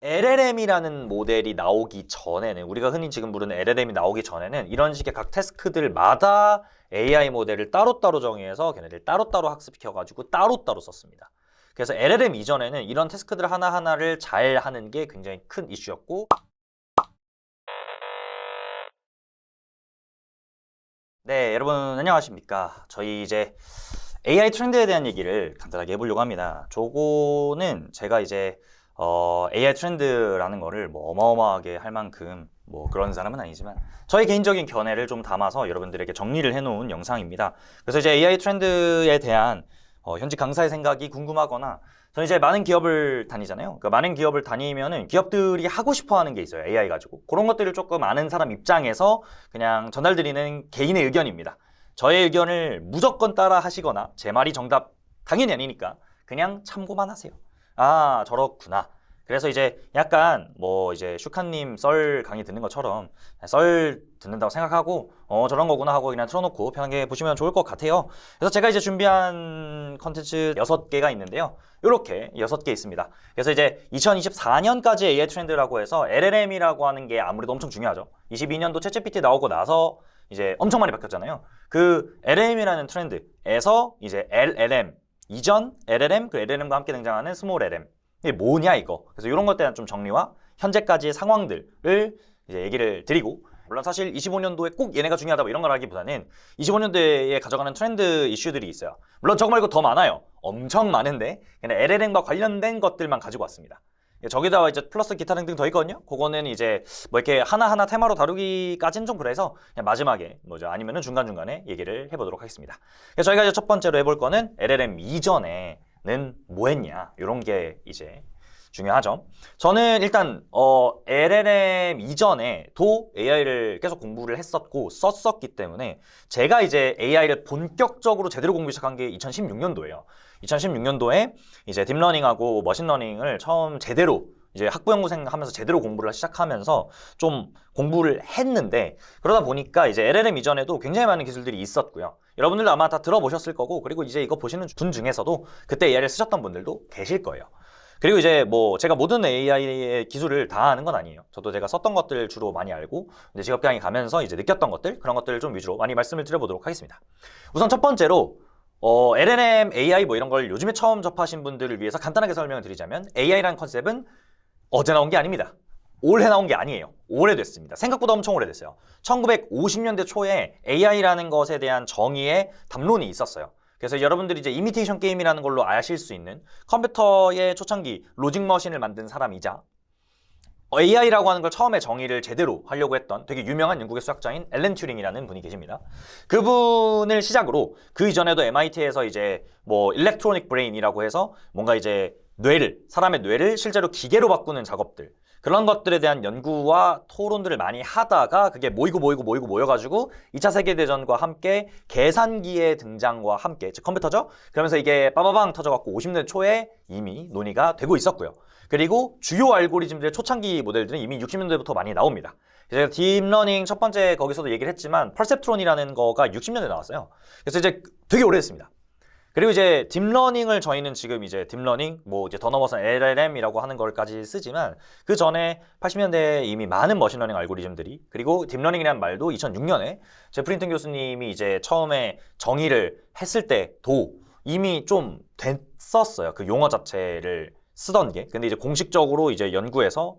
LLM이라는 모델이 나오기 전에는, 우리가 흔히 지금 부르는 LLM이 나오기 전에는 이런 식의 각 태스크들마다 AI 모델을 따로따로 정의해서 걔네들 따로따로 학습시켜가지고 따로따로 썼습니다. 그래서 LLM 이전에는 이런 태스크들 하나하나를 잘 하는 게 굉장히 큰 이슈였고, 네, 여러분 안녕하십니까. 저희 이제 AI 트렌드에 대한 얘기를 간단하게 해보려고 합니다. 저거는 제가 이제 AI 트렌드라는 거를 뭐 어마어마하게 할 만큼 뭐 그런 사람은 아니지만 저의 개인적인 견해를 좀 담아서 여러분들에게 정리를 해놓은 영상입니다. 그래서 이제 AI 트렌드에 대한 현직 강사의 생각이 궁금하거나, 저는 이제 많은 기업을 다니잖아요. 그러니까 많은 기업을 다니면은 기업들이 하고 싶어 하는 게 있어요. AI 가지고. 그런 것들을 조금 아는 사람 입장에서 그냥 전달드리는 개인의 의견입니다. 저의 의견을 무조건 따라 하시거나 제 말이 정답 당연히 아니니까 그냥 참고만 하세요. 아, 저렇구나. 그래서 이제 약간 뭐 이제 슈카님 썰 강의 듣는 것처럼 썰 듣는다고 생각하고 저런 거구나 하고 그냥 틀어놓고 편하게 보시면 좋을 것 같아요. 그래서 제가 이제 준비한 컨텐츠 6개가 있는데요. 이렇게 6개 있습니다. 그래서 이제 2024년까지 AI 트렌드라고 해서 LLM이라고 하는 게 아무래도 엄청 중요하죠. 22년도 챗GPT 나오고 나서 이제 엄청 많이 바뀌었잖아요. 그 LLM이라는 트렌드에서 이제 LLM 이전 LLM, 그 LLM과 함께 등장하는 스몰 LM, 이게 뭐냐 이거. 그래서 이런 것에 대한 좀 정리와 현재까지의 상황들을 이제 얘기를 드리고, 물론 사실 25년도에 꼭 얘네가 중요하다 뭐 이런 걸 하기보다는 25년도에 가져가는 트렌드 이슈들이 있어요. 물론 저거 말고 더 많아요. 엄청 많은데 그냥 LLM과 관련된 것들만 가지고 왔습니다. 저기다가 이제 플러스 기타 등등 더 있거든요. 그거는 이제 뭐 이렇게 하나하나 테마로 다루기까지는 좀 그래서 그냥 마지막에 뭐죠, 아니면은 중간중간에 얘기를 해보도록 하겠습니다. 그래서 저희가 이제 첫 번째로 해볼 거는 LLM 이전에는 뭐 했냐, 이런 게 이제 중요하죠. 저는 일단 LLM 이전에도 AI를 계속 공부를 했었고 썼었기 때문에 제가 이제 AI를 본격적으로 제대로 공부 시작한 게 2016년도예요. 2016년도에 이제 딥러닝하고 머신러닝을 처음 제대로 이제 학부연구생 하면서 제대로 공부를 시작하면서 좀 공부를 했는데, 그러다 보니까 이제 LLM 이전에도 굉장히 많은 기술들이 있었고요. 여러분들도 아마 다 들어보셨을 거고, 그리고 이제 이거 보시는 분 중에서도 그때 AI를 쓰셨던 분들도 계실 거예요. 그리고 이제 뭐 제가 모든 AI의 기술을 다 아는 건 아니에요. 저도 제가 썼던 것들 주로 많이 알고 이제 직업 강의 가면서 이제 느꼈던 것들, 그런 것들을 좀 위주로 많이 말씀을 드려보도록 하겠습니다. 우선 첫 번째로 LLM, AI 뭐 이런 걸 요즘에 처음 접하신 분들을 위해서 간단하게 설명을 드리자면, AI라는 컨셉은 어제 나온 게 아닙니다. 올해 나온 게 아니에요. 오래됐습니다. 생각보다 엄청 오래됐어요. 1950년대 초에 AI라는 것에 대한 정의의 담론이 있었어요. 그래서 여러분들이 이제 이미테이션 게임이라는 걸로 아실 수 있는, 컴퓨터의 초창기 로직 머신을 만든 사람이자 AI라고 하는 걸 처음에 정의를 제대로 하려고 했던 되게 유명한 영국의 수학자인 앨런 튜링이라는 분이 계십니다. 그분을 시작으로 그 이전에도 MIT에서 이제 뭐 일렉트로닉 브레인이라고 해서 뭔가 이제 사람의 뇌를 실제로 기계로 바꾸는 작업들, 그런 것들에 대한 연구와 토론들을 많이 하다가 그게 모여가지고 2차 세계대전과 함께 계산기의 등장과 함께, 즉 컴퓨터죠? 그러면서 이게 빠바방 터져갖고 50년대 초에 이미 논의가 되고 있었고요. 그리고 주요 알고리즘들의 초창기 모델들은 이미 60년대부터 많이 나옵니다. 제가 딥러닝 첫 번째 거기서도 얘기를 했지만 퍼셉트론이라는 거가 60년대에 나왔어요. 그래서 이제 되게 오래됐습니다. 그리고 이제 딥러닝을 저희는 지금 이제 딥러닝 뭐 이제 더 넘어서 LLM이라고 하는 걸까지 쓰지만, 그 전에 80년대에 이미 많은 머신러닝 알고리즘들이, 그리고 딥러닝이라는 말도 2006년에 제프린튼 교수님이 이제 처음에 정의를 했을 때도 이미 좀 됐었어요. 그 용어 자체를 쓰던 게. 근데 이제 공식적으로 이제 연구해서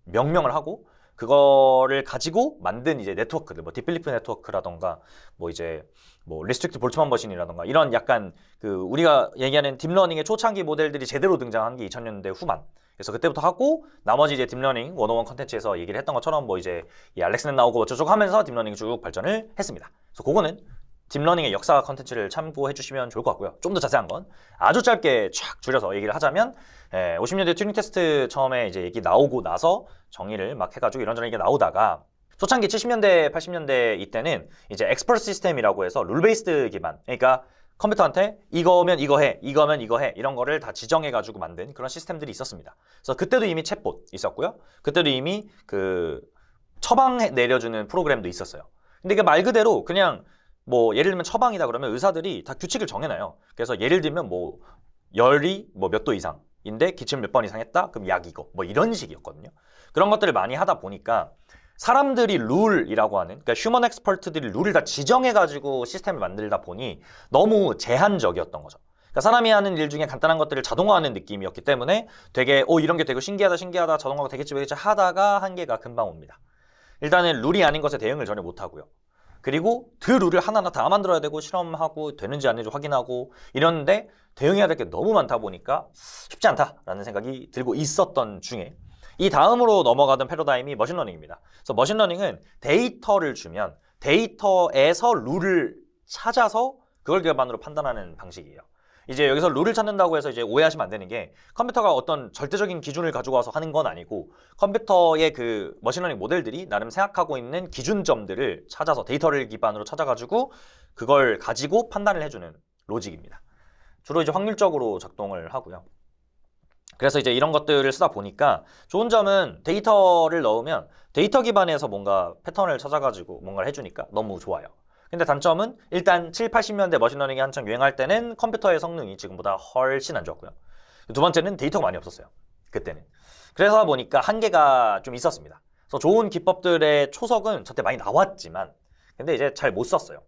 명명을 하고 그거를 가지고 만든 이제 네트워크들, 뭐 딥빌리프 네트워크라던가 뭐 이제 뭐 리스트릭트 볼츠만 머신이라던가 이런 약간 그 우리가 얘기하는 딥러닝의 초창기 모델들이 제대로 등장한 게 2000년대 후반. 그래서 그때부터 하고 나머지 이제 딥러닝 101 컨텐츠에서 얘기를 했던 것처럼 뭐 이제 이 알렉스넷 나오고 어쩌고 하면서 딥러닝이 쭉 발전을 했습니다. 그래서 그거는 딥러닝의 역사 컨텐츠를 참고해 주시면 좋을 것 같고요. 좀 더 자세한 건 아주 짧게 쫙 줄여서 얘기를 하자면, 50년대 튜링 테스트 처음에 이제 얘기 나오고 나서 정의를 막 해가지고 이런저런 얘기가 나오다가 초창기 70년대, 80년대 이때는 이제 엑스퍼트 시스템이라고 해서 룰 베이스드 기반, 그러니까 컴퓨터한테 이거면 이거 해, 이거면 이거 해, 이런 거를 다 지정해가지고 만든 그런 시스템들이 있었습니다. 그래서 그때도 이미 챗봇 있었고요. 그때도 이미 그 처방 내려주는 프로그램도 있었어요. 근데 이게 말 그대로 그냥 뭐 예를 들면 처방이다 그러면 의사들이 다 규칙을 정해놔요. 그래서 예를 들면 뭐 열이 뭐 몇 도 이상 인데 기침 몇 번 이상 했다? 그럼 약 이거. 뭐 이런 식이었거든요. 그런 것들을 많이 하다 보니까 사람들이 룰이라고 하는, 그러니까 휴먼 엑스퍼트들이 룰을 다 지정해가지고 시스템을 만들다 보니 너무 제한적이었던 거죠. 그러니까 사람이 하는 일 중에 간단한 것들을 자동화하는 느낌이었기 때문에 되게 이런 게 되게 신기하다 자동화가 되겠지 하다가 한계가 금방 옵니다. 일단은 룰이 아닌 것에 대응을 전혀 못하고요. 그리고 그 룰을 하나하나 다 만들어야 되고 실험하고 되는지 안 되는지 확인하고 이러는데 대응해야 될 게 너무 많다 보니까 쉽지 않다라는 생각이 들고 있었던 중에 이 다음으로 넘어가던 패러다임이 머신러닝입니다. 그래서 머신러닝은 데이터를 주면 데이터에서 룰을 찾아서 그걸 기반으로 판단하는 방식이에요. 이제 여기서 룰을 찾는다고 해서 이제 오해하시면 안 되는 게 컴퓨터가 어떤 절대적인 기준을 가지고 와서 하는 건 아니고 컴퓨터의 그 머신러닝 모델들이 나름 생각하고 있는 기준점들을 찾아서 데이터를 기반으로 찾아가지고 그걸 가지고 판단을 해주는 로직입니다. 주로 이제 확률적으로 작동을 하고요. 그래서 이제 이런 것들을 쓰다 보니까 좋은 점은 데이터를 넣으면 데이터 기반에서 뭔가 패턴을 찾아가지고 뭔가를 해주니까 너무 좋아요. 근데 단점은 일단 7, 80년대 머신러닝이 한창 유행할 때는 컴퓨터의 성능이 지금보다 훨씬 안 좋았고요. 두 번째는 데이터가 많이 없었어요. 그때는. 그래서 보니까 한계가 좀 있었습니다. 그래서 좋은 기법들의 초석은 저때 많이 나왔지만 근데 이제 잘 못 썼어요.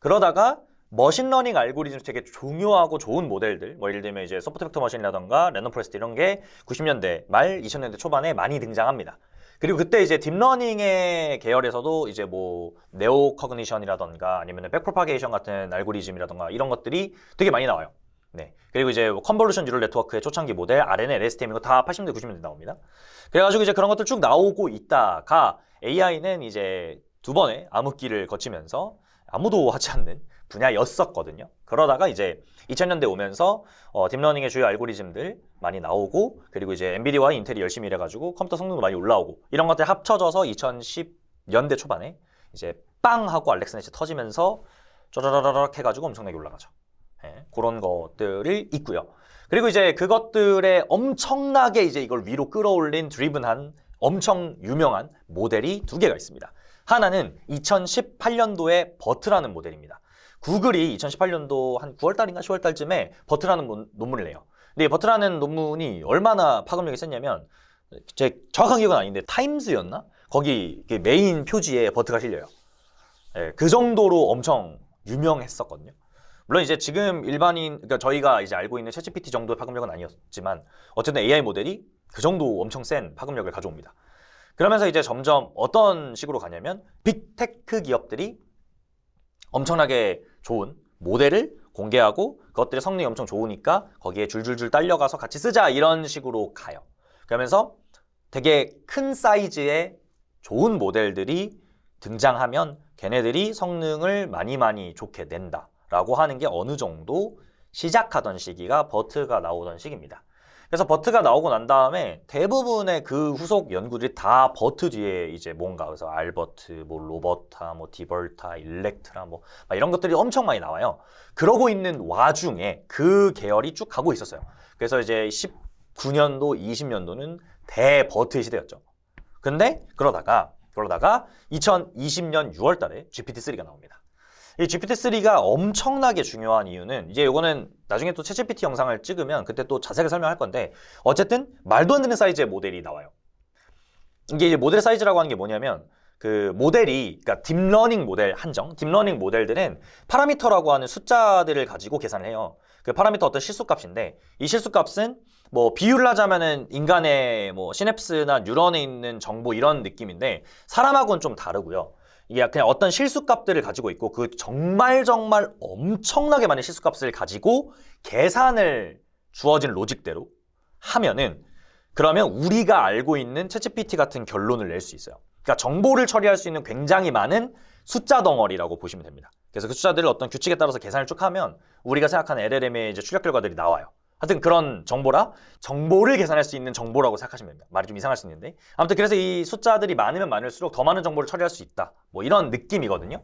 그러다가 머신러닝 알고리즘 되게 중요하고 좋은 모델들, 뭐 예를 들면 이제 소프트 벡터 머신이라던가 랜덤 포레스트 이런 게 90년대 말 2000년대 초반에 많이 등장합니다. 그리고 그때 이제 딥러닝의 계열에서도 이제 뭐 네오 커그니션이라던가 아니면 백프로파게이션 같은 알고리즘이라던가 이런 것들이 되게 많이 나와요. 네. 그리고 이제 컨볼루션 뉴럴 네트워크의 초창기 모델 RNN, LSTM 이거 다 80년대, 90년대 나옵니다. 그래가지고 이제 그런 것들 쭉 나오고 있다가 AI는 이제 두 번의 암흑기를 거치면서 아무도 하지 않는 분야였었거든요. 그러다가 이제 2000년대 오면서 딥러닝의 주요 알고리즘들 많이 나오고 그리고 이제 엔비디아와 인텔이 열심히 일해가지고 컴퓨터 성능도 많이 올라오고 이런 것들 합쳐져서 2010년대 초반에 이제 빵 하고 알렉스넷이 터지면서 쪼라라락 해가지고 엄청나게 올라가죠. 네, 그런 것들이 있고요. 그리고 이제 그것들에 엄청나게 이제 이걸 위로 끌어올린 드리븐한 엄청 유명한 모델이 두 개가 있습니다. 하나는 2018년도에 버트라는 모델입니다. 구글이 2018년도 한 9월달인가 10월달쯤에 버트라는 논문을 내요. 근데 이 버트라는 논문이 얼마나 파급력이 셌냐면 제 정확한 기억은 아닌데 타임스였나? 거기 메인 표지에 버트가 실려요. 네, 그 정도로 엄청 유명했었거든요. 물론 이제 지금 일반인, 그러니까 저희가 이제 알고 있는 챗GPT 정도의 파급력은 아니었지만 어쨌든 AI 모델이 그 정도 엄청 센 파급력을 가져옵니다. 그러면서 이제 점점 어떤 식으로 가냐면 빅테크 기업들이 엄청나게 좋은 모델을 공개하고 그것들의 성능이 엄청 좋으니까 거기에 줄줄줄 딸려가서 같이 쓰자 이런 식으로 가요. 그러면서 되게 큰 사이즈의 좋은 모델들이 등장하면 걔네들이 성능을 많이 좋게 낸다라고 하는 게 어느 정도 시작하던 시기가 버트가 나오던 시기입니다. 그래서 버트가 나오고 난 다음에 대부분의 그 후속 연구들이 다 버트 뒤에 이제 뭔가 그래서 알버트, 뭐 로버타, 뭐 디벌타, 일렉트라 뭐 이런 것들이 엄청 많이 나와요. 그러고 있는 와중에 그 계열이 쭉 가고 있었어요. 그래서 이제 19년도, 20년도는 대버트의 시대였죠. 근데 그러다가 2020년 6월 달에 GPT-3가 나옵니다. 이 GPT-3가 엄청나게 중요한 이유는 이제 이거는 나중에 또 챗GPT 영상을 찍으면 그때 또 자세하게 설명할 건데 어쨌든 말도 안 되는 사이즈의 모델이 나와요. 이게 이제 모델 사이즈라고 하는 게 뭐냐면 그 모델이 그러니까 딥러닝 모델 한정, 딥러닝 모델들은 파라미터라고 하는 숫자들을 가지고 계산을 해요. 그 파라미터 어떤 실수값인데 이 실수값은 뭐 비유를 하자면은 인간의 뭐 시냅스나 뉴런에 있는 정보 이런 느낌인데 사람하고는 좀 다르고요. 이게 그냥 어떤 실수값들을 가지고 있고 그 정말 엄청나게 많은 실수값을 가지고 계산을 주어진 로직대로 하면은 그러면 우리가 알고 있는 챗GPT 같은 결론을 낼 수 있어요. 그러니까 정보를 처리할 수 있는 굉장히 많은 숫자 덩어리라고 보시면 됩니다. 그래서 그 숫자들을 어떤 규칙에 따라서 계산을 쭉 하면 우리가 생각하는 LLM의 이제 출력 결과들이 나와요. 하여튼 그런 정보를 계산할 수 있는 정보라고 생각하시면 됩니다. 말이 좀 이상할 수 있는데 아무튼 그래서 이 숫자들이 많으면 많을수록 더 많은 정보를 처리할 수 있다. 뭐 이런 느낌이거든요.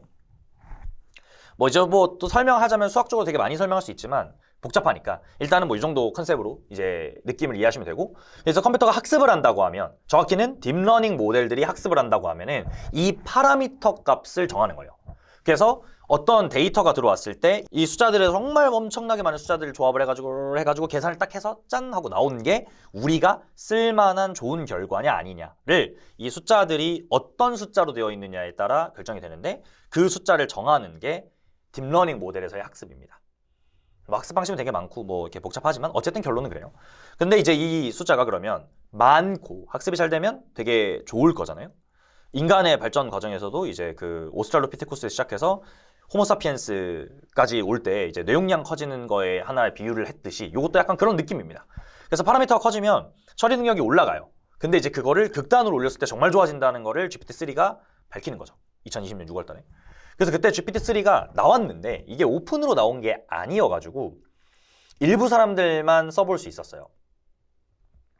뭐 이제 뭐 또 설명하자면 수학적으로 되게 많이 설명할 수 있지만 복잡하니까 일단은 뭐 이 정도 컨셉으로 이제 느낌을 이해하시면 되고 그래서 컴퓨터가 학습을 한다고 하면 정확히는 딥러닝 모델들이 학습을 한다고 하면은 이 파라미터 값을 정하는 거예요. 그래서 어떤 데이터가 들어왔을 때 이 숫자들을 정말 엄청나게 많은 숫자들을 조합을 해가지고 계산을 딱 해서 짠 하고 나온 게 우리가 쓸만한 좋은 결과냐 아니냐를 이 숫자들이 어떤 숫자로 되어 있느냐에 따라 결정이 되는데 그 숫자를 정하는 게 딥러닝 모델에서의 학습입니다. 뭐 학습 방식은 되게 많고 뭐 이렇게 복잡하지만 어쨌든 결론은 그래요. 근데 이제 이 숫자가 그러면 많고 학습이 잘 되면 되게 좋을 거잖아요. 인간의 발전 과정에서도 이제 그 오스트랄로피테쿠스에 시작해서 호모사피엔스까지 올 때 이제 뇌용량 커지는 거에 하나의 비유를 했듯이 이것도 약간 그런 느낌입니다. 그래서 파라미터가 커지면 처리 능력이 올라가요. 근데 이제 그거를 극단으로 올렸을 때 정말 좋아진다는 거를 GPT-3가 밝히는 거죠. 2020년 6월 달에. 그래서 그때 GPT-3가 나왔는데 이게 오픈으로 나온 게 아니어가지고 일부 사람들만 써볼 수 있었어요.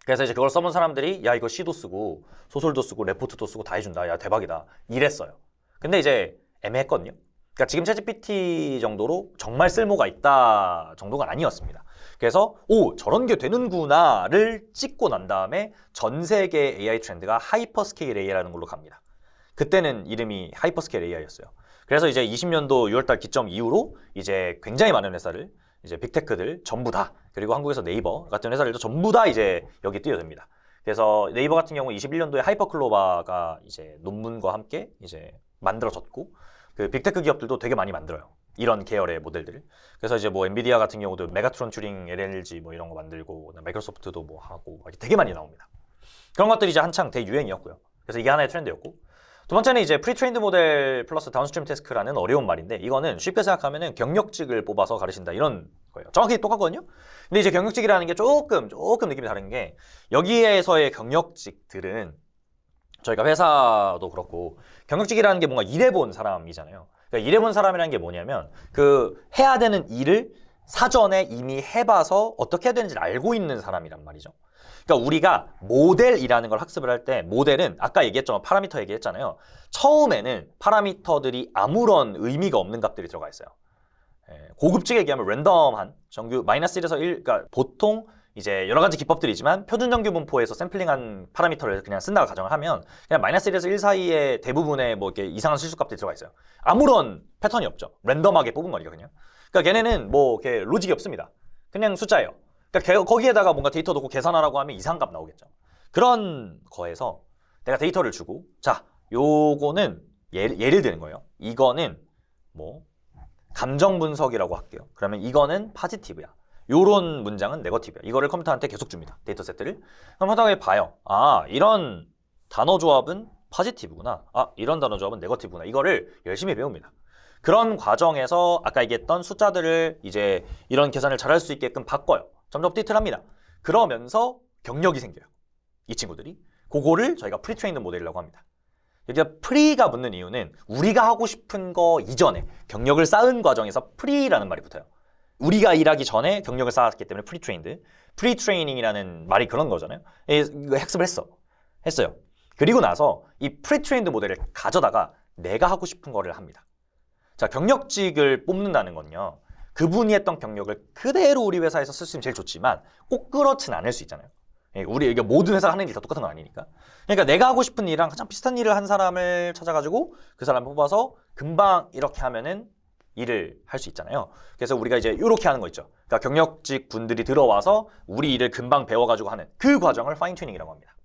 그래서 이제 그걸 써본 사람들이 야 이거 시도 쓰고 소설도 쓰고 레포트도 쓰고 다 해준다. 야 대박이다. 이랬어요. 근데 이제 애매했거든요. 그러니까 지금 챗GPT 정도로 정말 쓸모가 있다 정도가 아니었습니다. 그래서 오 저런 게 되는구나를 찍고 난 다음에 전 세계 AI 트렌드가 하이퍼스케일 AI라는 걸로 갑니다. 그때는 이름이 하이퍼스케일 AI였어요. 그래서 이제 20년도 6월달 기점 이후로 이제 굉장히 많은 회사를 이제 빅테크들 전부 다 그리고 한국에서 네이버 같은 회사들도 전부 다 이제 여기 뛰어듭니다. 그래서 네이버 같은 경우 21년도에 하이퍼클로바가 이제 논문과 함께 이제 만들어졌고 그 빅테크 기업들도 되게 많이 만들어요. 이런 계열의 모델들을. 그래서 이제 뭐 엔비디아 같은 경우도 메가트론 튜링 LLG 뭐 이런 거 만들고 마이크로소프트도 뭐 하고 되게 많이 나옵니다. 그런 것들이 이제 한창 대유행이었고요. 그래서 이게 하나의 트렌드였고 두 번째는 이제 프리트레인드 모델 플러스 다운스트림 태스크라는 어려운 말인데 이거는 쉽게 생각하면은 경력직을 뽑아서 가르친다 이런 거예요. 정확히 똑같거든요. 근데 이제 경력직이라는 게 조금 느낌이 다른 게 여기에서의 경력직들은 저희가 회사도 그렇고 경력직이라는 게 뭔가 일해본 사람이잖아요. 그러니까 일해본 사람이라는 게 뭐냐면 그 해야 되는 일을 사전에 이미 해봐서 어떻게 해야 되는지를 알고 있는 사람이란 말이죠. 그러니까 우리가 모델이라는 걸 학습을 할 때 모델은 아까 얘기했죠. 파라미터 얘기했잖아요. 처음에는 파라미터들이 아무런 의미가 없는 값들이 들어가 있어요. 고급지게 얘기하면 랜덤한 정규 마이너스 1에서 1, 그러니까 보통 이제 여러 가지 기법들이지만 표준 정규 분포에서 샘플링한 파라미터를 그냥 쓴다고 가정을 하면 그냥 마이너스 1에서 1 사이에 대부분의 뭐 이렇게 이상한 실수값들이 들어가 있어요. 아무런 패턴이 없죠. 랜덤하게 뽑은 거니까요. 그러니까 걔네는 뭐 이렇게 로직이 없습니다. 그냥 숫자예요. 그러니까 거기에다가 뭔가 데이터 넣고 계산하라고 하면 이상값 나오겠죠. 그런 거에서 내가 데이터를 주고 자, 요거는 예를 드는 거예요. 이거는 뭐 감정 분석이라고 할게요. 그러면 이거는 파지티브야. 요런 문장은 네거티브야. 이거를 컴퓨터한테 계속 줍니다. 데이터 세트를. 그럼 하다가 봐요. 아, 이런 단어 조합은 파지티브구나. 아, 이런 단어 조합은 네거티브구나. 이거를 열심히 배웁니다. 그런 과정에서 아까 얘기했던 숫자들을 이제 이런 계산을 잘할 수 있게끔 바꿔요. 점점 업데이트를 합니다. 그러면서 경력이 생겨요. 이 친구들이. 그거를 저희가 프리트레인드 모델이라고 합니다. 여기가 프리가 붙는 이유는 우리가 하고 싶은 거 이전에 경력을 쌓은 과정에서 프리라는 말이 붙어요. 우리가 일하기 전에 경력을 쌓았기 때문에 프리트레인드. 프리트레이닝이라는 말이 그런 거잖아요. 이거 학습을 했어요. 그리고 나서 이 프리트레인드 모델을 가져다가 내가 하고 싶은 거를 합니다. 자, 경력직을 뽑는다는 건요. 그분이 했던 경력을 그대로 우리 회사에서 쓸 수 있으면 제일 좋지만 꼭 그렇진 않을 수 있잖아요. 우리 이게 모든 회사가 하는 일이 다 똑같은 건 아니니까. 그러니까 내가 하고 싶은 일이랑 가장 비슷한 일을 한 사람을 찾아가지고 그 사람을 뽑아서 금방 이렇게 하면은 일을 할 수 있잖아요. 그래서 우리가 이제 이렇게 하는 거 있죠. 그러니까 경력직 분들이 들어와서 우리 일을 금방 배워가지고 하는 그 과정을 파인 튜닝이라고 합니다.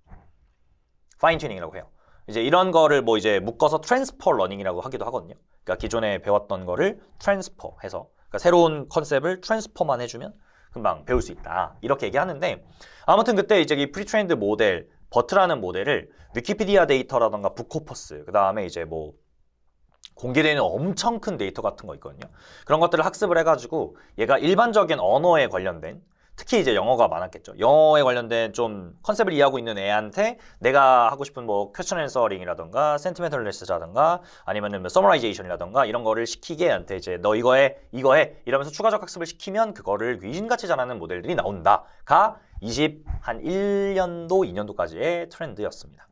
파인 튜닝이라고 해요. 이제 이런 거를 뭐 이제 묶어서 트랜스퍼 러닝이라고 하기도 하거든요. 그러니까 기존에 배웠던 거를 트랜스퍼 해서 그러니까 새로운 컨셉을 트랜스퍼만 해주면 금방 배울 수 있다. 이렇게 얘기하는데 아무튼 그때 이제 이 프리트레인드 모델, 버트라는 모델을 위키피디아 데이터라던가 북코퍼스, 그 다음에 이제 뭐 공개되는 엄청 큰 데이터 같은 거 있거든요. 그런 것들을 학습을 해가지고 얘가 일반적인 언어에 관련된 특히 이제 영어가 많았겠죠. 영어에 관련된 좀 컨셉을 이해하고 있는 애한테 내가 하고 싶은 뭐 퀘스천 앤서링이라던가 센티멘털 레스라던가 아니면은 뭐 서머라이제이션이라던가 이런 거를 시키게 얘한테 이제 너 이거 해 이러면서 추가적 학습을 시키면 그거를 귀신같이 잘하는 모델들이 나온다가 1년도 2년도까지의 트렌드였습니다.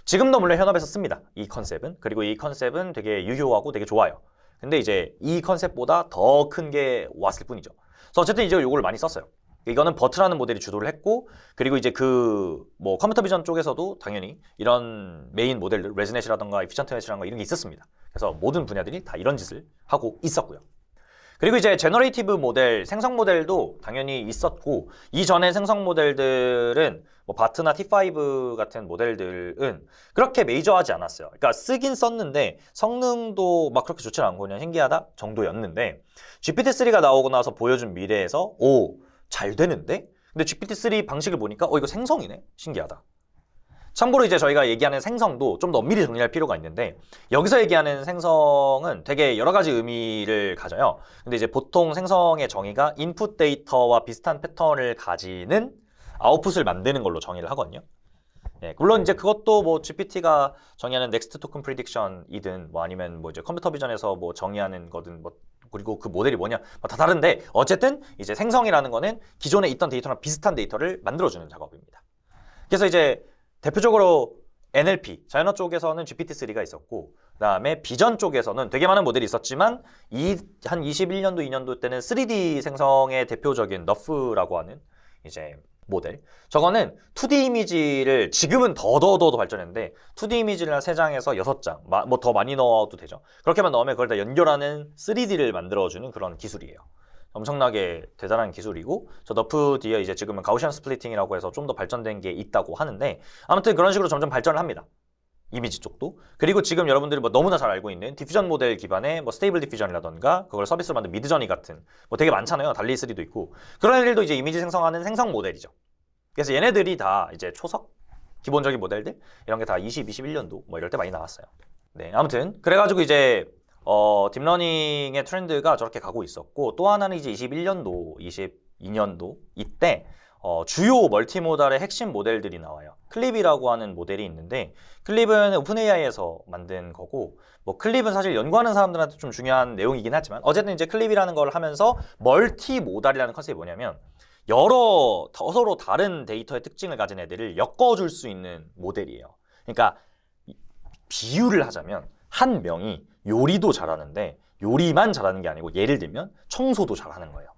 지금도 물론 현업에서 씁니다. 이 컨셉은. 그리고 이 컨셉은 되게 유효하고 되게 좋아요. 근데 이제 이 컨셉보다 더 큰 게 왔을 뿐이죠. 그래서 어쨌든 이제 요걸 많이 썼어요. 이거는 버트라는 모델이 주도를 했고 그리고 이제 그 뭐 컴퓨터 비전 쪽에서도 당연히 이런 메인 모델들 레즈넷이라던가 에피션트넷이라던가 이런 게 있었습니다. 그래서 모든 분야들이 다 이런 짓을 하고 있었고요. 그리고 이제 제너레이티브 모델, 생성 모델도 당연히 있었고, 이전에 생성 모델들은 뭐 바트나 T5 같은 모델들은 그렇게 메이저하지 않았어요. 그러니까 쓰긴 썼는데 성능도 막 그렇게 좋지 않고 그냥 신기하다 정도였는데, GPT-3가 나오고 나서 보여준 미래에서 오, 잘 되는데? 근데 GPT-3 방식을 보니까 이거 생성이네? 신기하다. 참고로 이제 저희가 얘기하는 생성도 좀 더 엄밀히 정리할 필요가 있는데, 여기서 얘기하는 생성은 되게 여러 가지 의미를 가져요. 근데 이제 보통 생성의 정의가 인풋 데이터와 비슷한 패턴을 가지는 아웃풋을 만드는 걸로 정의를 하거든요. 예, 물론 이제 그것도 뭐 GPT가 정의하는 넥스트 토큰 프리딕션이든 뭐 아니면 뭐 이제 컴퓨터 비전에서 뭐 정의하는 거든 뭐 그리고 그 모델이 뭐냐 뭐 다 다른데, 어쨌든 이제 생성이라는 거는 기존에 있던 데이터랑 비슷한 데이터를 만들어주는 작업입니다. 그래서 이제 대표적으로 NLP, 자연어 쪽에서는 GPT-3가 있었고, 그 다음에 비전 쪽에서는 되게 많은 모델이 있었지만 한 21년도, 2년도 때는 3D 생성의 대표적인 너프라고 하는 이제 모델. 저거는 2D 이미지를 지금은 더 발전했는데 2D 이미지를 한 3장에서 6장, 뭐 더 많이 넣어도 되죠. 그렇게만 넣으면 그걸 다 연결하는 3D를 만들어주는 그런 기술이에요. 엄청나게 대단한 기술이고, 저 너프 뒤에 이제 지금은 가우시안 스플리팅이라고 해서 좀 더 발전된 게 있다고 하는데, 아무튼 그런 식으로 점점 발전을 합니다. 이미지 쪽도. 그리고 지금 여러분들이 뭐 너무나 잘 알고 있는 디퓨전 모델 기반의 뭐 스테이블 디퓨전이라던가 그걸 서비스로 만든 미드저니 같은 뭐 되게 많잖아요. 달리3도 있고. 그런 애들도 이제 이미지 생성하는 생성 모델이죠. 그래서 얘네들이 다 이제 초석 기본적인 모델들 이런 게 다 21년도 뭐 이럴 때 많이 나왔어요. 네, 아무튼 그래가지고 이제 딥러닝의 트렌드가 저렇게 가고 있었고, 또 하나는 이제 21년도, 22년도 이때 주요 멀티모달의 핵심 모델들이 나와요. 클립이라고 하는 모델이 있는데, 클립은 오픈AI에서 만든 거고, 뭐 클립은 사실 연구하는 사람들한테 좀 중요한 내용이긴 하지만, 어쨌든 이제 클립이라는 걸 하면서 멀티모달이라는 컨셉이 뭐냐면 여러 서로 다른 데이터의 특징을 가진 애들을 엮어줄 수 있는 모델이에요. 그러니까 비유를 하자면 한 명이 요리도 잘하는데 요리만 잘하는 게 아니고, 예를 들면 청소도 잘하는 거예요.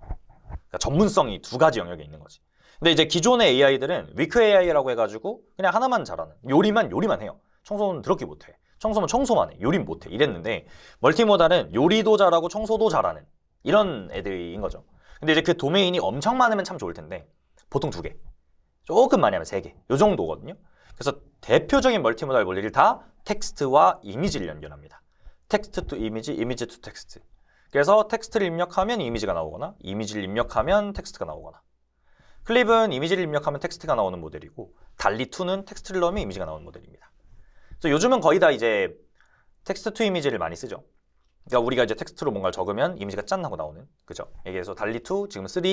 그러니까 전문성이 두 가지 영역에 있는 거지. 근데 이제 기존의 AI들은 위크 AI라고 해가지고 그냥 하나만 잘하는, 요리만 해요. 청소는 더럽게 못해. 청소는 청소만 해. 요리는 못해. 이랬는데, 멀티모달은 요리도 잘하고 청소도 잘하는 이런 애들인 거죠. 근데 이제 그 도메인이 엄청 많으면 참 좋을 텐데, 보통 2개, 조금 많이 하면 3개, 요 정도거든요. 그래서 대표적인 멀티모달 모델이 다 텍스트와 이미지를 연결합니다. 텍스트 투 이미지, 이미지 투 텍스트. 그래서 텍스트를 입력하면 이미지가 나오거나, 이미지를 입력하면 텍스트가 나오거나. 클립은 이미지를 입력하면 텍스트가 나오는 모델이고, 달리2는 tek스트를 넣으면 이미지가 나오는 모델입니다. 그래서 요즘은 거의 다 이제 텍스트 투 이미지를 많이 쓰죠. 그러니까 우리가 이제 텍스트로 뭔가를 적으면 이미지가 짠 하고 나오는, 그죠? 여기에서 달리2, 지금 3,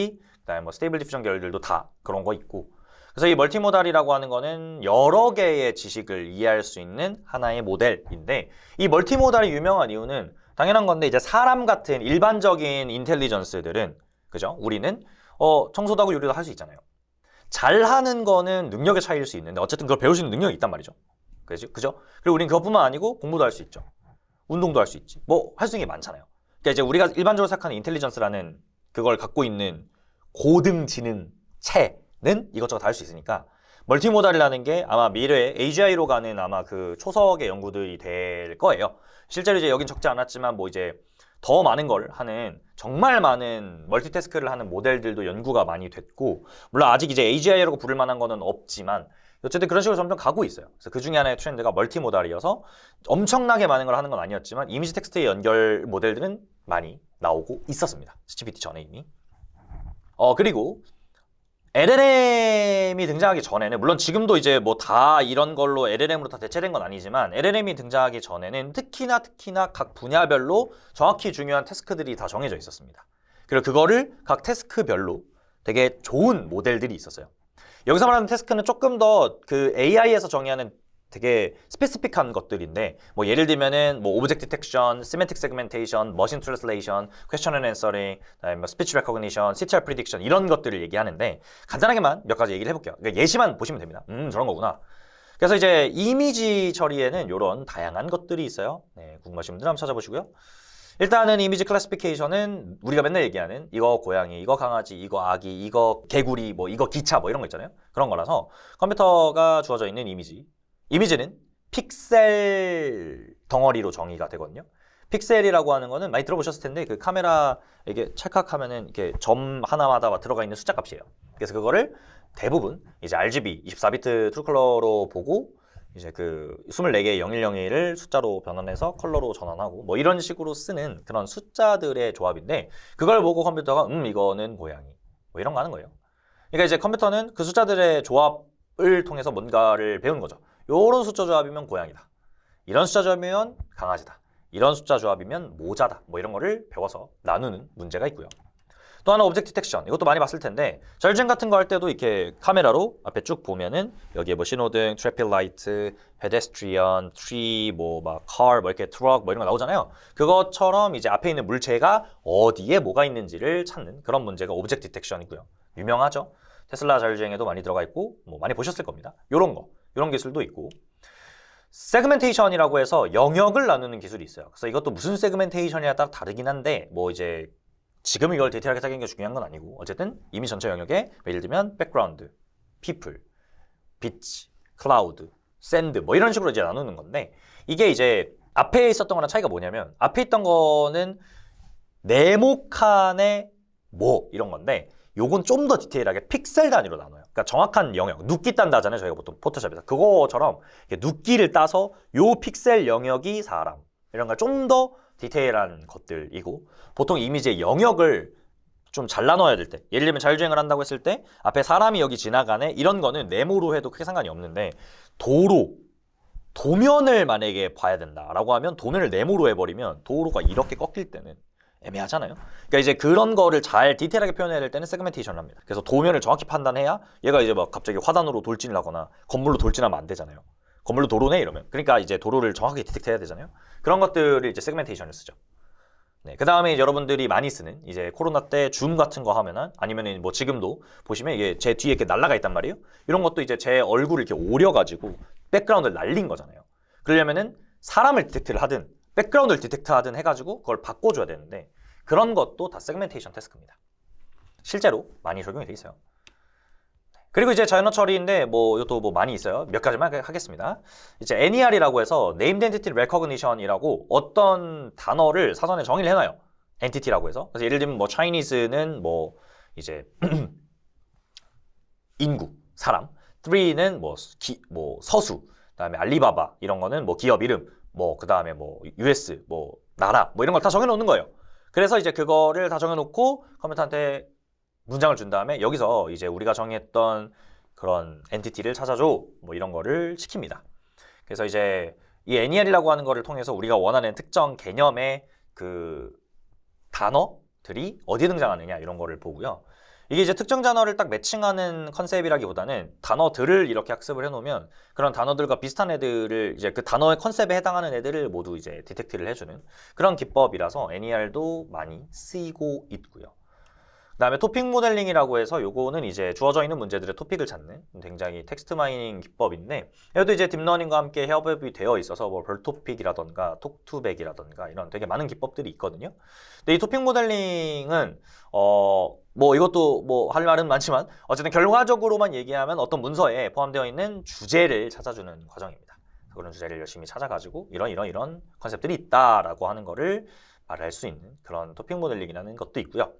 그다음에 뭐 스테이블 디퓨전 계열들도 다 그런 거 있고. 그래서 이 멀티모달이라고 하는 거는 여러 개의 지식을 이해할 수 있는 하나의 모델인데, 이 멀티모달이 유명한 이유는 당연한 건데, 이제 사람 같은 일반적인 인텔리전스들은, 그죠? 우리는 청소도 하고 요리도 할 수 있잖아요. 잘하는 거는 능력의 차이일 수 있는데, 어쨌든 그걸 배울 수 있는 능력이 있단 말이죠. 그죠? 그리고 우리는 그것뿐만 아니고 공부도 할 수 있죠. 운동도 할 수 있지. 뭐 할 수 있는 게 많잖아요. 그러니까 이제 우리가 일반적으로 생각하는 인텔리전스라는 그걸 갖고 있는 고등 지능체는 이것저것 다 할 수 있으니까, 멀티모달이라는 게 아마 미래에 AGI로 가는 아마 그 초석의 연구들이 될 거예요. 실제로 이제 여긴 적지 않았지만 뭐 이제 더 많은 걸 하는, 정말 많은 멀티태스크를 하는 모델들도 연구가 많이 됐고, 물론 아직 이제 AGI라고 부를 만한 거는 없지만 어쨌든 그런 식으로 점점 가고 있어요. 그래서 그 중에 하나의 트렌드가 멀티모달이어서 엄청나게 많은 걸 하는 건 아니었지만 이미지 텍스트의 연결 모델들은 많이 나오고 있었습니다. GPT 전에 이미. 그리고 LLM이 등장하기 전에는, 물론 지금도 이제 뭐 다 이런 걸로 LLM으로 다 대체된 건 아니지만, LLM이 등장하기 전에는 특히나 각 분야별로 정확히 중요한 태스크들이 다 정해져 있었습니다. 그리고 그거를 각 태스크별로 되게 좋은 모델들이 있었어요. 여기서 말하는 태스크는 조금 더 그 AI에서 정의하는 되게 스페시픽한 것들인데, 뭐 예를 들면은 뭐 오브젝트 디텍션, 시멘틱 세그멘테이션, 머신 트랜슬레이션, 퀘스천 앤 앤서링, 그다음에 뭐 스피치 레코그니션, CTR 프리딕션 이런 것들을 얘기하는데, 간단하게만 몇 가지 얘기를 해볼게요. 그러니까 예시만 보시면 됩니다. 저런 거구나. 그래서 이제 이미지 처리에는 이런 다양한 것들이 있어요. 네, 궁금하신 분들 한번 찾아보시고요. 일단은 이미지 클래시피케이션은 우리가 맨날 얘기하는 이거 고양이, 이거 강아지, 이거 아기, 이거 개구리, 뭐 이거 기차 뭐 이런 거 있잖아요. 그런 거라서 컴퓨터가 주어져 있는 이미지는 픽셀 덩어리로 정의가 되거든요. 픽셀이라고 하는 거는 많이 들어보셨을 텐데 그 카메라 이게 찰칵하면은 이렇게 점 하나마다 들어가 있는 숫자 값이에요. 그래서 그거를 대부분 이제 RGB 24비트 트루컬러로 보고 이제 그 24개의 0101을 숫자로 변환해서 컬러로 전환하고 뭐 이런 식으로 쓰는 그런 숫자들의 조합인데 그걸 보고 컴퓨터가 이거는 고양이 뭐 이런 거 하는 거예요. 그러니까 이제 컴퓨터는 그 숫자들의 조합을 통해서 뭔가를 배우는 거죠. 요런 숫자 조합이면 고양이다. 이런 숫자 조합이면 강아지다. 이런 숫자 조합이면 모자다. 뭐 이런 거를 배워서 나누는 문제가 있고요. 또 하나 오브젝트 디텍션. 이것도 많이 봤을 텐데 자율주행 같은 거 할 때도 이렇게 카메라로 앞에 쭉 보면은 여기에 뭐 신호등, 트래픽 라이트, 페데스트리언, 트리, 뭐 car, 뭐 이렇게 트럭 뭐 이런 거 나오잖아요. 그것처럼 이제 앞에 있는 물체가 어디에 뭐가 있는지를 찾는 그런 문제가 오브젝트 디텍션이고요. 유명하죠. 테슬라 자율주행에도 많이 들어가 있고 뭐 많이 보셨을 겁니다. 요런 기술도 있고 세그멘테이션이라고 해서 영역을 나누는 기술이 있어요. 그래서 이것도 무슨 세그멘테이션이냐에 따라 다르긴 한데 뭐 이제 지금 이걸 디테일하게 찾는 게 중요한 건 아니고 어쨌든 이미 전체 영역에 예를 들면 백그라운드, 피플, 비치, 클라우드, 샌드 뭐 이런 식으로 이제 나누는 건데 이게 이제 앞에 있었던 거랑 차이가 뭐냐면 앞에 있던 거는 네모칸의 뭐 이런 건데 요건 좀 더 디테일하게 픽셀 단위로 나눠요. 그러니까 정확한 영역, 눕기 딴다 하잖아요. 저희가 보통 포토샵에서. 그거처럼 눕기를 따서 요 픽셀 영역이 사람 이런 걸 좀 더 디테일한 것들이고 보통 이미지의 영역을 좀 잘 나눠야 될 때 예를 들면 자율주행을 한다고 했을 때 앞에 사람이 여기 지나가네 이런 거는 네모로 해도 크게 상관이 없는데 도면을 만약에 봐야 된다라고 하면 도면을 네모로 해버리면 도로가 이렇게 꺾일 때는 애매하잖아요. 그러니까 이제 그런 거를 잘 디테일하게 표현해야 될 때는 세그멘테이션을 합니다. 그래서 도면을 정확히 판단해야 얘가 이제 막 갑자기 화단으로 돌진을 하거나 건물로 돌진하면 안 되잖아요. 건물로 도로네 이러면. 그러니까 이제 도로를 정확하게 디텍트해야 되잖아요. 그런 것들을 이제 세그멘테이션을 쓰죠. 네, 그 다음에 여러분들이 많이 쓰는 이제 코로나 때 줌 같은 거 하면은 아니면은 뭐 지금도 보시면 이게 제 뒤에 이렇게 날라가 있단 말이에요. 이런 것도 이제 제 얼굴을 이렇게 오려가지고 백그라운드를 날린 거잖아요. 그러려면은 사람을 디텍트를 하든 백그라운드를 디텍트하든 해가지고 그걸 바꿔줘야 되는데 그런 것도 다 세그멘테이션 태스크입니다. 실제로 많이 적용이 돼 있어요. 그리고 이제 자연어 처리인데 뭐 이것도 뭐 많이 있어요. 몇 가지만 하겠습니다. 이제 NER이라고 해서 Named Entity Recognition이라고 어떤 단어를 사전에 정의를 해놔요. 엔티티라고 해서. 그래서 예를 들면 뭐 Chinese는 뭐 이제 인구, 사람. 3는 뭐 서수. 그다음에 알리바바 이런 거는 뭐 기업 이름. 뭐 그다음에 뭐 US 뭐 나라 뭐 이런 걸 다 정해 놓는 거예요. 그래서 이제 그거를 다 정해 놓고 컴퓨터한테 문장을 준 다음에 여기서 이제 우리가 정했던 그런 엔티티를 찾아줘 뭐 이런 거를 시킵니다. 그래서 이제 이 NER이라고 하는 거를 통해서 우리가 원하는 특정 개념의 그 단어들이 어디에 등장하느냐 이런 거를 보고요. 이게 이제 특정 단어를 딱 매칭하는 컨셉이라기보다는 단어들을 이렇게 학습을 해놓으면 그런 단어들과 비슷한 애들을 이제 그 단어의 컨셉에 해당하는 애들을 모두 이제 디텍트를 해주는 그런 기법이라서 NER도 많이 쓰이고 있고요. 그다음에 토픽 모델링이라고 해서 요거는 이제 주어져 있는 문제들의 토픽을 찾는 굉장히 텍스트 마이닝 기법인데 이것도 이제 딥러닝과 함께 협업이 되어 있어서 뭐 벌토픽이라던가 톡투백이라던가 이런 되게 많은 기법들이 있거든요. 근데 이 토픽 모델링은 뭐 이것도 뭐 할 말은 많지만 어쨌든 결과적으로만 얘기하면 어떤 문서에 포함되어 있는 주제를 찾아주는 과정입니다. 그런 주제를 열심히 찾아가지고 이런 컨셉들이 있다라고 하는 거를 말할 수 있는 그런 토픽 모델링이라는 것도 있고요.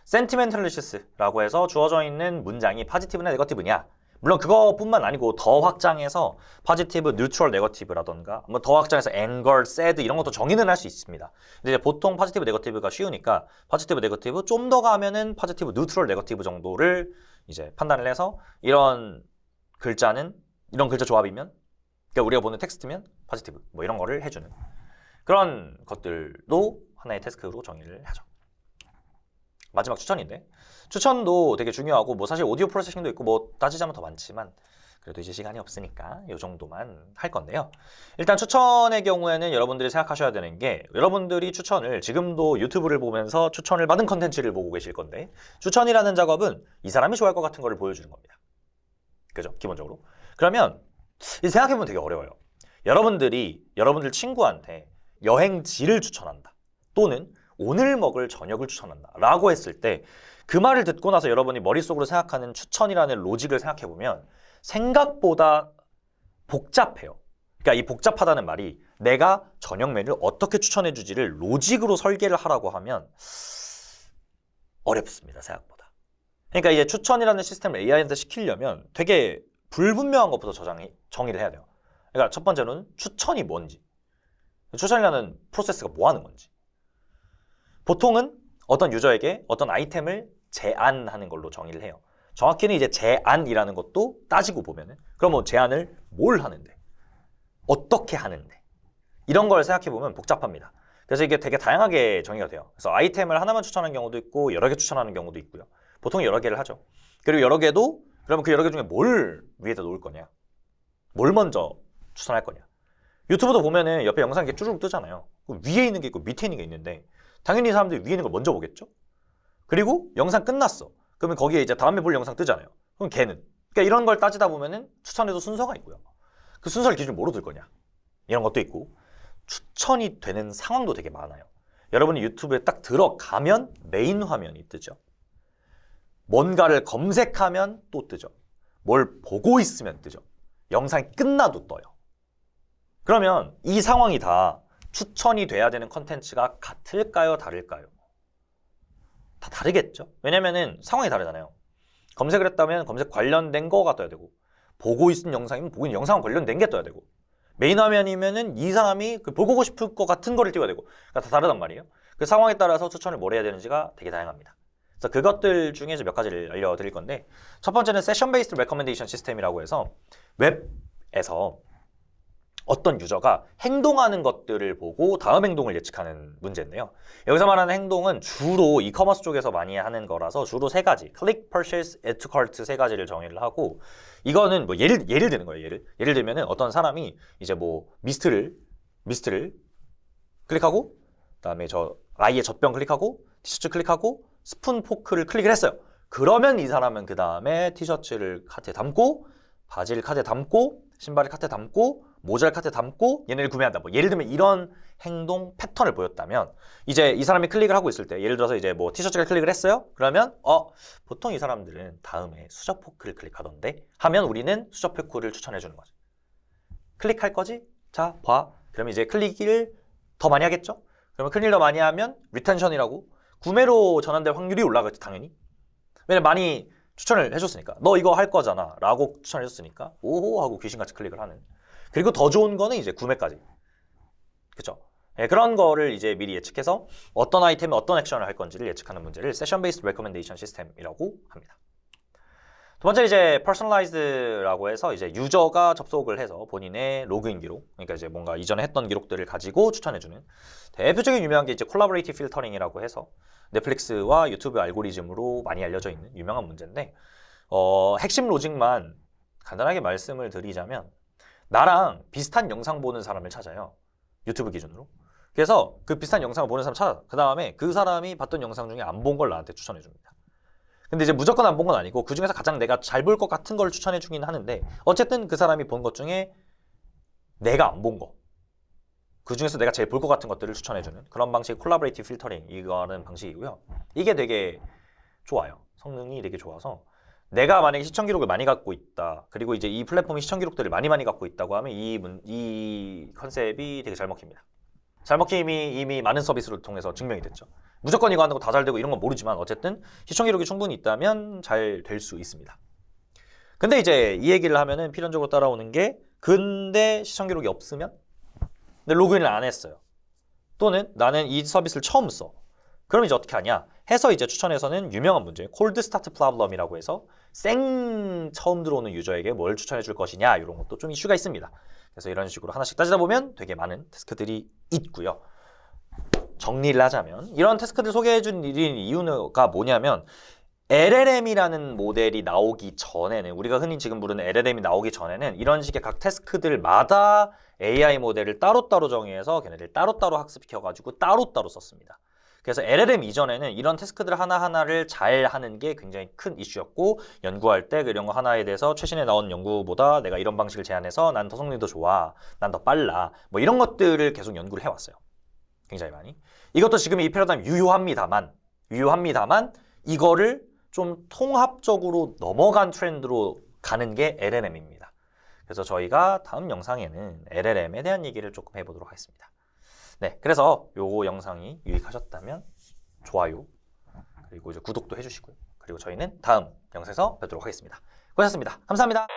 센티멘털리시스라고 해서 주어져 있는 문장이 포지티브냐 네거티브냐 물론 그거뿐만 아니고 더 확장해서 포지티브, 뉴트럴, 네거티브라던가 뭐 더 확장해서 앵걸, 새드 이런 것도 정의는 할 수 있습니다. 근데 이제 보통 포지티브, 네거티브가 쉬우니까 포지티브, 네거티브 좀 더 가면은 포지티브, 뉴트럴, 네거티브 정도를 이제 판단을 해서 이런 글자는 이런 글자 조합이면 그러니까 우리가 보는 텍스트면 포지티브 뭐 이런 거를 해주는 그런 것들도 하나의 태스크로 정의를 하죠. 마지막 추천인데 추천도 되게 중요하고 뭐 사실 오디오 프로세싱도 있고 뭐 따지자면 더 많지만 그래도 이제 시간이 없으니까 이 정도만 할 건데요. 일단 추천의 경우에는 여러분들이 생각하셔야 되는 게 여러분들이 추천을 지금도 유튜브를 보면서 추천을 받은 컨텐츠를 보고 계실 건데 추천이라는 작업은 이 사람이 좋아할 것 같은 거를 보여주는 겁니다. 그죠? 기본적으로. 그러면 생각해보면 되게 어려워요. 여러분들 친구한테 여행지를 추천한다. 또는 오늘 먹을 저녁을 추천한다 라고 했을 때 그 말을 듣고 나서 여러분이 머릿속으로 생각하는 추천이라는 로직을 생각해보면 생각보다 복잡해요. 그러니까 이 복잡하다는 말이 내가 저녁 메뉴를 어떻게 추천해주지를 로직으로 설계를 하라고 하면 어렵습니다, 생각보다. 그러니까 이제 추천이라는 시스템을 AI한테 시키려면 되게 불분명한 것부터 정의를 해야 돼요. 그러니까 첫 번째로는 추천이 뭔지, 추천이라는 프로세스가 뭐 하는 건지. 보통은 어떤 유저에게 어떤 아이템을 제안하는 걸로 정의를 해요. 정확히는 이제 제안이라는 것도 따지고 보면은 그럼 뭐 제안을 뭘 하는데, 어떻게 하는데, 이런 걸 생각해 보면 복잡합니다. 그래서 이게 되게 다양하게 정의가 돼요. 그래서 아이템을 하나만 추천하는 경우도 있고 여러 개 추천하는 경우도 있고요. 보통 여러 개를 하죠. 그리고 여러 개도 그러면 그 여러 개 중에 뭘 위에다 놓을 거냐, 뭘 먼저 추천할 거냐. 유튜브도 보면은 옆에 영상이 이렇게 쭈르륵 뜨잖아요. 위에 있는 게 있고 밑에 있는 게 있는데 당연히 사람들이 위에 있는 걸 먼저 보겠죠. 그리고 영상 끝났어. 그러면 거기에 이제 다음에 볼 영상 뜨잖아요. 그럼 걔는. 그러니까 이런 걸 따지다 보면은 추천에도 순서가 있고요. 그 순서를 기준으로 뭐로 들 거냐, 이런 것도 있고, 추천이 되는 상황도 되게 많아요. 여러분이 유튜브에 딱 들어가면 메인 화면이 뜨죠. 뭔가를 검색하면 또 뜨죠. 뭘 보고 있으면 뜨죠. 영상이 끝나도 떠요. 그러면 이 상황이 다 추천이 돼야 되는 컨텐츠가 같을까요, 다를까요? 다 다르겠죠. 왜냐면은 상황이 다르잖아요. 검색을 했다면 검색 관련된 거가 떠야 되고, 보고 있는 영상이면 보고 있는 영상 관련된 게 떠야 되고, 메인 화면이면은 이 사람이 그 보고 싶을 것 같은 거를 띄워야 되고, 그러니까 다 다르단 말이에요. 그 상황에 따라서 추천을 뭘 해야 되는지가 되게 다양합니다. 그래서 그것들 중에 몇 가지를 알려드릴 건데, 첫 번째는 세션 베이스드 레커멘데이션 시스템이라고 해서 웹에서 어떤 유저가 행동하는 것들을 보고 다음 행동을 예측하는 문제인데요. 여기서 말하는 행동은 주로 이커머스 쪽에서 많이 하는 거라서 주로 세 가지, 클릭, 퍼체이스, 애드 투 카트 세 가지를 정의를 하고, 이거는 뭐 예를 드는 거예요. 예를 들면은 어떤 사람이 이제 뭐 미스트를 클릭하고, 그다음에 저 아이의 젖병 클릭하고, 티셔츠 클릭하고, 스푼 포크를 클릭을 했어요. 그러면 이 사람은 그 다음에 티셔츠를 카트에 담고, 바지를 카트에 담고, 신발을 카트에 담고, 모자를 카트에 담고 얘네를 구매한다. 뭐 예를 들면 이런 행동 패턴을 보였다면, 이제 이 사람이 클릭을 하고 있을 때, 예를 들어서 이제 뭐 티셔츠를 클릭을 했어요. 그러면 보통 이 사람들은 다음에 수저 포크를 클릭하던데 하면 우리는 수저 포크를 추천해 주는 거죠. 클릭할 거지? 자, 봐. 그러면 이제 클릭을 더 많이 하겠죠? 그러면 클릭을 더 많이 하면 리텐션이라고 구매로 전환될 확률이 올라가겠죠, 당연히. 왜냐면 많이 추천을 해줬으니까. 너 이거 할 거잖아 라고 추천해줬으니까 오호 하고 귀신같이 클릭을 하는. 그리고 더 좋은 거는 이제 구매까지. 그쵸? 네, 그런 거를 이제 미리 예측해서 어떤 아이템에 어떤 액션을 할 건지를 예측하는 문제를 세션 베이스드 레커멘데이션 시스템이라고 합니다. 두 번째 이제 퍼스널라이즈라고 해서 이제 유저가 접속을 해서 본인의 로그인 기록, 그러니까 이제 뭔가 이전에 했던 기록들을 가지고 추천해주는, 대표적인 유명한 게 이제 콜라보레이티브 필터링이라고 해서 넷플릭스와 유튜브 알고리즘으로 많이 알려져 있는 유명한 문제인데, 핵심 로직만 간단하게 말씀을 드리자면 나랑 비슷한 영상 보는 사람을 찾아요. 유튜브 기준으로. 그래서 그 비슷한 영상을 보는 사람 찾아. 그 다음에 그 사람이 봤던 영상 중에 안 본 걸 나한테 추천해 줍니다. 근데 이제 무조건 안 본 건 아니고 그 중에서 가장 내가 잘 볼 것 같은 걸 추천해 주긴 하는데, 어쨌든 그 사람이 본 것 중에 내가 안 본 거, 그 중에서 내가 제일 볼 것 같은 것들을 추천해 주는 그런 방식이 콜라보레이티브 필터링, 이거는 방식이고요. 이게 되게 좋아요. 성능이 되게 좋아서 내가 만약에 시청 기록을 많이 갖고 있다, 그리고 이제 이 플랫폼이 시청 기록들을 많이 갖고 있다고 하면 이 컨셉이 되게 잘 먹힙니다. 잘 먹힘이 이미 많은 서비스를 통해서 증명이 됐죠. 무조건 이거 하는 거 다 잘 되고 이런 건 모르지만 어쨌든 시청 기록이 충분히 있다면 잘 될 수 있습니다. 근데 이제 이 얘기를 하면은 필연적으로 따라오는 게, 근데 시청 기록이 없으면? 근데 로그인을 안 했어요. 또는 나는 이 서비스를 처음 써. 그럼 이제 어떻게 하냐 해서 이제 추천에서는 유명한 문제, 콜드 스타트 프로블럼이라고 해서 처음 들어오는 유저에게 뭘 추천해 줄 것이냐, 이런 것도 좀 이슈가 있습니다. 그래서 이런 식으로 하나씩 따지다 보면 되게 많은 태스크들이 있고요. 정리를 하자면 이런 태스크들 소개해 준 이유가 뭐냐면, LLM이라는 모델이 나오기 전에는, 우리가 흔히 지금 부르는 LLM이 나오기 전에는 이런 식의 각 태스크들마다 AI 모델을 따로따로 정의해서 걔네들 따로따로 학습시켜가지고 따로따로 썼습니다. 그래서 LLM 이전에는 이런 태스크들 하나하나를 잘 하는 게 굉장히 큰 이슈였고, 연구할 때 이런 거 하나에 대해서 최신에 나온 연구보다 내가 이런 방식을 제안해서 난 더 성능이 더 좋아, 난 더 빨라, 뭐 이런 것들을 계속 연구를 해왔어요. 굉장히 많이. 이것도 지금 이 패러다임 유효합니다만 이거를 좀 통합적으로 넘어간 트렌드로 가는 게 LLM입니다. 그래서 저희가 다음 영상에는 LLM에 대한 얘기를 조금 해보도록 하겠습니다. 네, 그래서 요거 영상이 유익하셨다면 좋아요, 그리고 이제 구독도 해주시고요. 그리고 저희는 다음 영상에서 뵙도록 하겠습니다. 고맙습니다. 감사합니다.